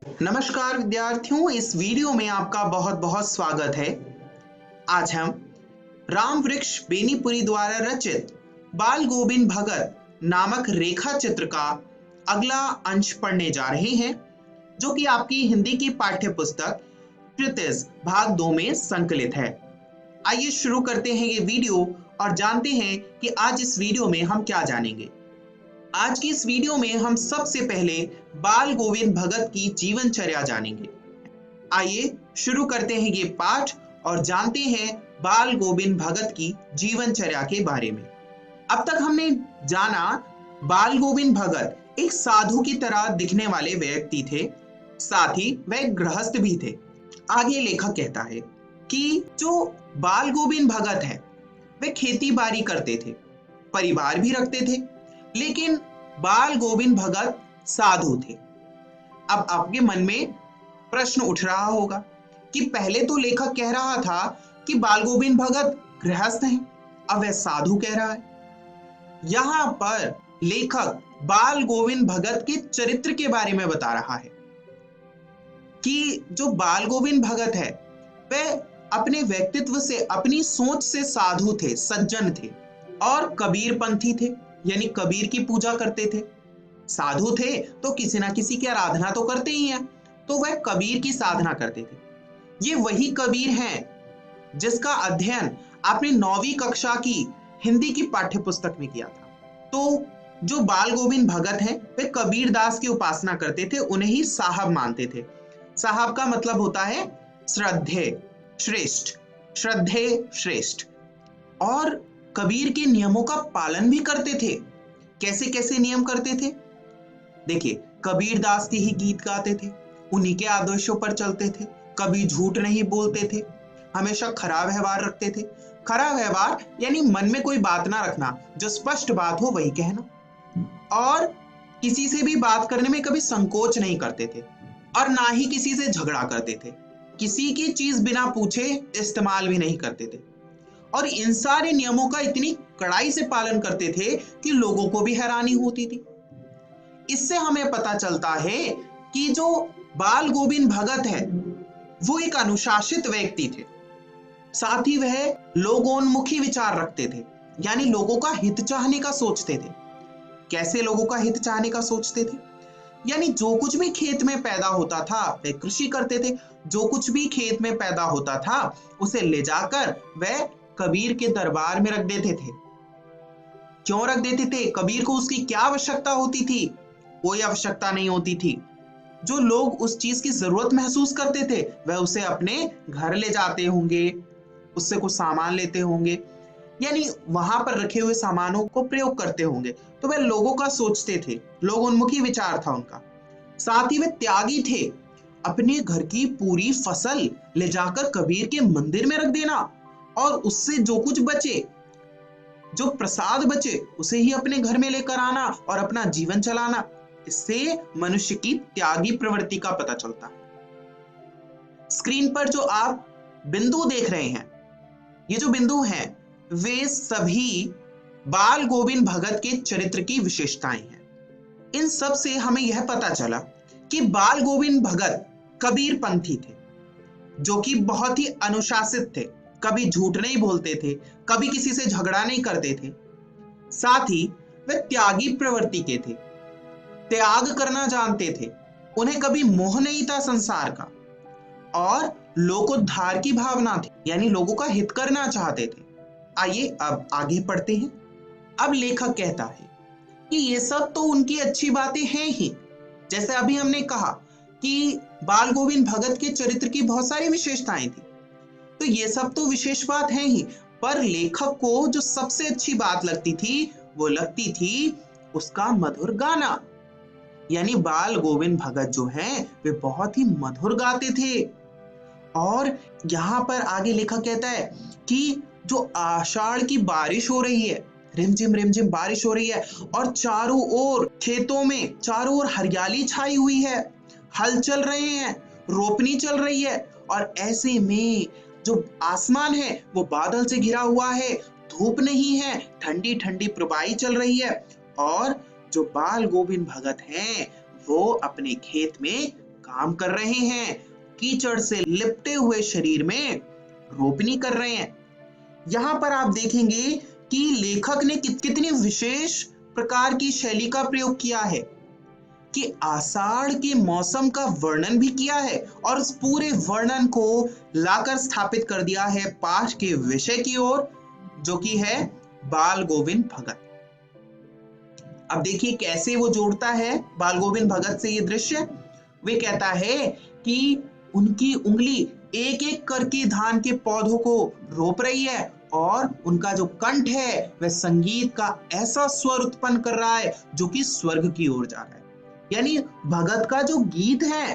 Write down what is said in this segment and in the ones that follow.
नमस्कार विद्यार्थियों, इस वीडियो में आपका बहुत बहुत स्वागत है। आज हम राम वृक्ष बेनीपुरी द्वारा रचित बाल गोविंद भगत नामक रेखा चित्र का अगला अंश पढ़ने जा रहे हैं, जो कि आपकी हिंदी की पाठ्य पुस्तक कृतिज भाग 2 में संकलित है। आइए शुरू करते हैं ये वीडियो और जानते हैं कि आज इस वीडियो में हम क्या जानेंगे। आज की इस वीडियो में हम सबसे पहले बाल गोविंद भगत की जीवनचर्या जानेंगे। आइए शुरू करते हैं ये पाठ और जानते हैं बाल गोविंद भगत की जीवनचर्या के बारे में। अब तक हमने जाना बाल गोविंद भगत एक साधु की तरह दिखने वाले व्यक्ति थे, साथ ही वह गृहस्थ भी थे। आगे लेखक कहता है कि जो बाल गोविंद भगत है वे खेती बाड़ी करते थे, परिवार भी रखते थे, लेकिन बाल गोविंद भगत साधु थे। अब आपके मन में प्रश्न उठ रहा होगा कि पहले तो लेखक कह रहा था कि बाल गोविंद भगत गृहस्थ हैं, अब वह साधु कह रहा है। यहां पर लेखक बाल गोविंद भगत के चरित्र के बारे में बता रहा है कि जो बाल गोविंद भगत है वह अपने व्यक्तित्व से, अपनी सोच से साधु थे, सज्जन थे और कबीर पंथी थे, यानी कबीर की पूजा करते थे। साधु थे तो किसी ना किसी की आराधना तो करते ही हैं, तो वह कबीर की साधना करते थे। ये वही कबीर हैं जिसका अध्ययन आपने 9वीं कक्षा की हिंदी की पाठ्य पुस्तक में किया था। तो जो बाल गोविंद भगत हैं वे कबीर दास की उपासना करते थे, उन्हें ही साहब मानते थे। साहब का मतलब होता है श्रद्धेय, श्रेष्ठ, श्रद्धेय, श्रेष्ठ। और कबीर के नियमों का पालन भी करते थे। कैसे कैसे नियम करते थे? देखिए, कबीर दास के ही गीत गाते थे, उन्हीं के आदर्शों पर चलते थे, कभी झूठ नहीं बोलते थे, हमेशा खरा व्यवहार रखते थे। खरा व्यवहार यानी मन में कोई बात ना रखना, जो स्पष्ट बात हो वही कहना, और किसी से भी बात करने में कभी संकोच नहीं करते थे और ना ही किसी से झगड़ा करते थे। किसी की चीज बिना पूछे इस्तेमाल भी नहीं करते थे और इन सारे नियमों का इतनी कड़ाई से पालन करते थे कि लोगों को भी हैरानी होती थी। इससे हमें पता चलता है कि जो बाल गोविंद भगत है वो एक अनुशासित व्यक्ति थे, साथ ही वह लोगोन्मुखी विचार रखते थे, यानी लोगों का हित चाहने का सोचते थे। कैसे लोगों का हित चाहने का सोचते थे? यानी जो कुछ भी खेत में पैदा होता था वह कृषि करते थे। जो कुछ भी खेत में पैदा होता था उसे ले जाकर वह कबीर के दरबार में रख देते थे। क्यों रख देते थे? कबीर को उसकी क्या आवश्यकता होती थी? कोई आवश्यकता नहीं होती थी। जो लोग उस चीज की जरूरत महसूस करते थे वह उसे अपने घर ले जाते होंगे, उससे कुछ सामान लेते होंगे, यानी वहां पर रखे हुए सामानों को प्रयोग करते होंगे। तो वह लोगों का सोचते थे, लोगोन्मुखी विचार था उनका। साथ ही वे त्यागी थे। अपने घर की पूरी फसल ले जाकर कबीर के मंदिर में रख देना और उससे जो कुछ बचे, जो प्रसाद बचे, उसे ही अपने घर में लेकर आना और अपना जीवन चलाना। इससे मनुष्य की त्यागी प्रवृत्ति का पता चलता है। स्क्रीन पर जो आप बिंदु देख रहे हैं, ये जो बिंदु हैं वे सभी बाल गोविंद भगत के चरित्र की विशेषताएं हैं। इन सब से हमें यह पता चला कि बाल गोविंद भगत कबीर पंथी थे, जो कि बहुत ही अनुशासित थे, कभी झूठ नहीं बोलते थे, कभी किसी से झगड़ा नहीं करते थे। साथ ही वे त्यागी प्रवृत्ति के थे, त्याग करना जानते थे, उन्हें कभी मोह नहीं था संसार का, और लोकोद्धार की भावना थी, यानी लोगों का हित करना चाहते थे। आइए अब आगे पढ़ते हैं। अब लेखक कहता है कि ये सब तो उनकी अच्छी बातें हैं ही, जैसे अभी हमने कहा कि बाल गोविंद भगत के चरित्र की बहुत सारी विशेषताएं थी, तो ये सब तो विशेष बात है ही, पर लेखक को जो सबसे अच्छी बात लगती थी वो लगती थी उसका मधुर गाना। यानी बाल गोविंद भगत जो हैं वे बहुत ही मधुर गाते थे। और यहाँ पर आगे लेखक कहता है कि जो आषाढ़ की बारिश हो रही है, रिमझिम रिमझिम बारिश हो रही है और चारों ओर खेतों में चारों ओर हरियाली छाई हुई है, हल चल रहे हैं, रोपनी चल रही है, और ऐसे में जो आसमान है वो बादल से घिरा हुआ है, धूप नहीं है, ठंडी ठंडी प्रवाही चल रही है, और जो बाल गोविंद भगत हैं वो अपने खेत में काम कर रहे हैं, कीचड़ से लिपटे हुए शरीर में रोपनी कर रहे हैं। यहाँ पर आप देखेंगे कि लेखक ने कितनी विशेष प्रकार की शैली का प्रयोग किया है कि आषाढ़ के मौसम का वर्णन भी किया है और उस पूरे वर्णन को लाकर स्थापित कर दिया है पाठ के विषय की ओर, जो कि है बाल गोविंद भगत। अब देखिए कैसे वो जोड़ता है बाल गोविंद भगत से ये दृश्य। वे कहता है कि उनकी उंगली एक एक करके धान के पौधों को रोप रही है और उनका जो कंठ है वह संगीत का ऐसा स्वर उत्पन्न कर रहा है जो कि स्वर्ग की ओर जा रहा है। यानी भगत का जो गीत है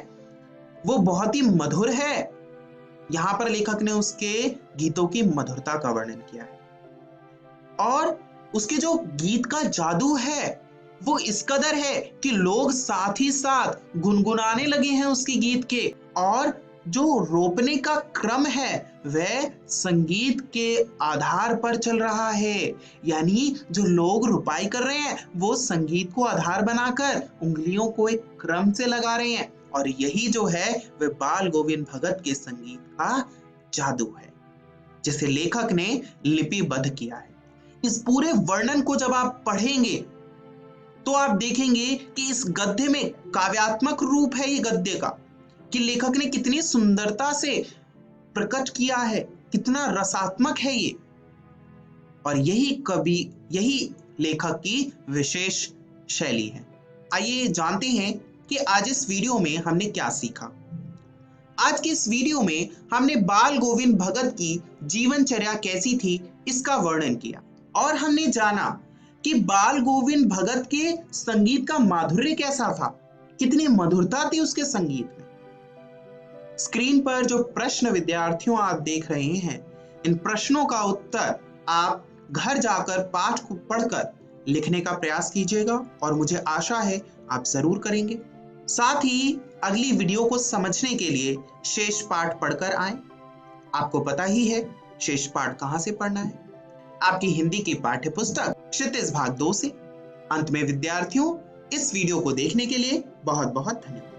वो बहुत ही मधुर है। यहां पर लेखक ने उसके गीतों की मधुरता का वर्णन किया है और उसके जो गीत का जादू है वो इस कदर है कि लोग साथ ही साथ गुनगुनाने लगे हैं उसके गीत के, और जो रोपने का क्रम है वह संगीत के आधार पर चल रहा है। यानी जो लोग रुपाई कर रहे हैं वो संगीत को आधार बनाकर उंगलियों को एक क्रम से लगा रहे हैं, और यही जो है वह बाल गोविंद भगत के संगीत का जादू है जिसे लेखक ने लिपिबद्ध किया है। इस पूरे वर्णन को जब आप पढ़ेंगे तो आप देखेंगे कि इस गद्य में काव्यात्मक रूप है ये गद्य का, कि लेखक ने कितनी सुंदरता से प्रकट किया है, कितना रसात्मक है ये। और यही लेखक की विशेष शैली है। आइए जानते हैं कि आज इस वीडियो में हमने क्या सीखा। आज की इस वीडियो में हमने बाल गोविंद भगत की जीवनचर्या कैसी थी इसका वर्णन किया, और हमने जाना कि बाल गोविंद भगत के संगीत का माधुर्य कैसा था, कितनी मधुरता थी उसके संगीत में। स्क्रीन पर जो प्रश्न विद्यार्थियों आप देख रहे हैं, इन प्रश्नों का उत्तर आप घर जाकर पाठ को पढ़कर लिखने का प्रयास कीजिएगा और मुझे आशा है आप जरूर करेंगे। साथ ही अगली वीडियो को समझने के लिए शेष पाठ पढ़कर आएं। आपको पता ही है शेष पाठ कहां से पढ़ना है, आपकी हिंदी की पाठ्य पुस्तक क्षितिज भाग 2 से। अंत में विद्यार्थियों, इस वीडियो को देखने के लिए बहुत बहुत धन्यवाद।